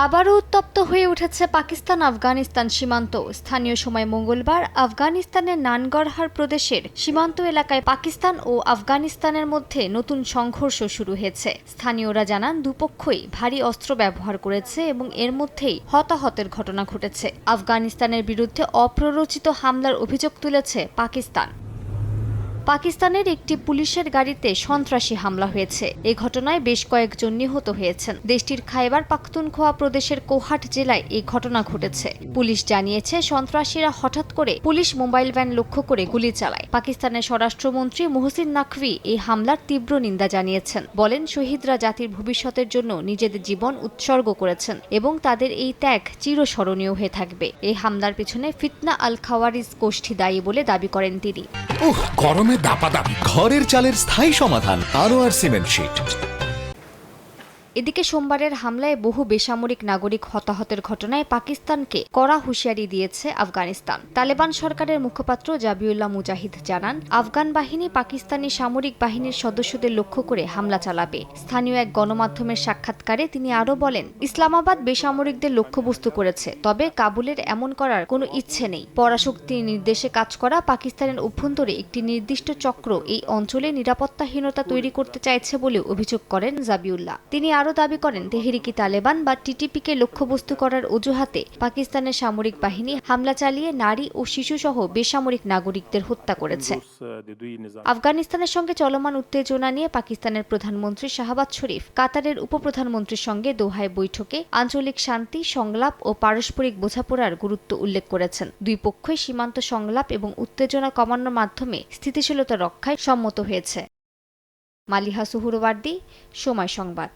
আবারও উত্তপ্ত হয়ে উঠেছে পাকিস্তান আফগানিস্তান সীমান্ত। স্থানীয় সময় মঙ্গলবার আফগানিস্তানের নানগরহার প্রদেশের সীমান্ত এলাকায় পাকিস্তান ও আফগানিস্তানের মধ্যে নতুন সংঘর্ষ শুরু হয়েছে। স্থানীয়রা জানান দুপক্ষই ভারী অস্ত্র ব্যবহার করেছে এবং এর মধ্যেই হতাহতের ঘটনা ঘটেছে। আফগানিস্তানের বিরুদ্ধে অপ্ররোচিত হামলার অভিযোগ তুলেছে পাকিস্তান। পাকিস্তানের একটি পুলিশের গাড়িতে সন্ত্রাসী হামলা হয়েছে। এ ঘটনায় বেশ কয়েকজন নিহত হয়েছেন। দেশটির খাইবার পাখতুনখোয়া প্রদেশের কোহাট জেলায় এই ঘটনা ঘটেছে। পুলিশ জানিয়েছে সন্ত্রাসীরা হঠাৎ করে পুলিশ মোবাইল ভ্যান লক্ষ্য করে গুলি চালায়। পাকিস্তানের স্বরাষ্ট্রমন্ত্রী মোহসিন নাকভি এই হামলার তীব্র নিন্দা জানিয়েছেন। বলেন, শহীদরা জাতির ভবিষ্যতের জন্য নিজেদের জীবন উৎসর্গ করেছেন এবং তাদের এই ত্যাগ চিরস্মরণীয় হয়ে থাকবে। এই হামলার পিছনে ফিতনা আল খাওয়ারিজ গোষ্ঠী দায়ী বলে দাবি করেন তিনি। গরমে দাপাদাপি, ঘরের চালের স্থায়ী সমাধান আনোয়ার সিমেন্ট শীট। এদিকে সোমবারের হামলায় বহু বেসামরিক নাগরিক হতাহতের ঘটনায় পাকিস্তানকে কড়া হুঁশিয়ারি দিয়েছে আফগানিস্তান। তালেবান সরকারের মুখপাত্র জাবিউল্লাহ মুজাহিদ জানান, আফগান বাহিনী পাকিস্তানি সামরিক বাহিনীর সদস্যদের লক্ষ্য করে হামলা চালাবে। স্থানীয় এক গণমাধ্যমের সাক্ষাৎকারে তিনি আরও বলেন, ইসলামাবাদ বেসামরিকদের লক্ষ্যবস্তু করেছে, তবে কাবুলের এমন করার কোনো ইচ্ছে নেই। পরাশক্তির নির্দেশে কাজ করা পাকিস্তানের অভ্যন্তরে একটি নির্দিষ্ট চক্র এই অঞ্চলে নিরাপত্তাহীনতা তৈরি করতে চাইছে বলে অভিযোগ করেন জাবিউল্লাহ। তিনি আরও দাবি করেন, তেহরিকি তালেবান বা টিটিপিকে লক্ষ্যবস্তু করার অজুহাতে পাকিস্তানের সামরিক বাহিনী হামলা চালিয়ে নারী ও শিশুসহ বেসামরিক নাগরিকদের হত্যা করেছে। আফগানিস্তানের সঙ্গে চলমান উত্তেজনা নিয়ে পাকিস্তানের প্রধানমন্ত্রী শাহবাজ শরীফ কাতারের উপপ্রধানমন্ত্রীর সঙ্গে দোহায় বৈঠকে আঞ্চলিক শান্তি, সংলাপ ও পারস্পরিক বোঝাপড়ার গুরুত্ব উল্লেখ করেছেন। দুই পক্ষই সীমান্ত সংলাপ এবং উত্তেজনা কমানোর মাধ্যমে স্থিতিশীলতা রক্ষায় সম্মত হয়েছে। মালিহা সুহুরওয়ার্দী, সময় সংবাদ।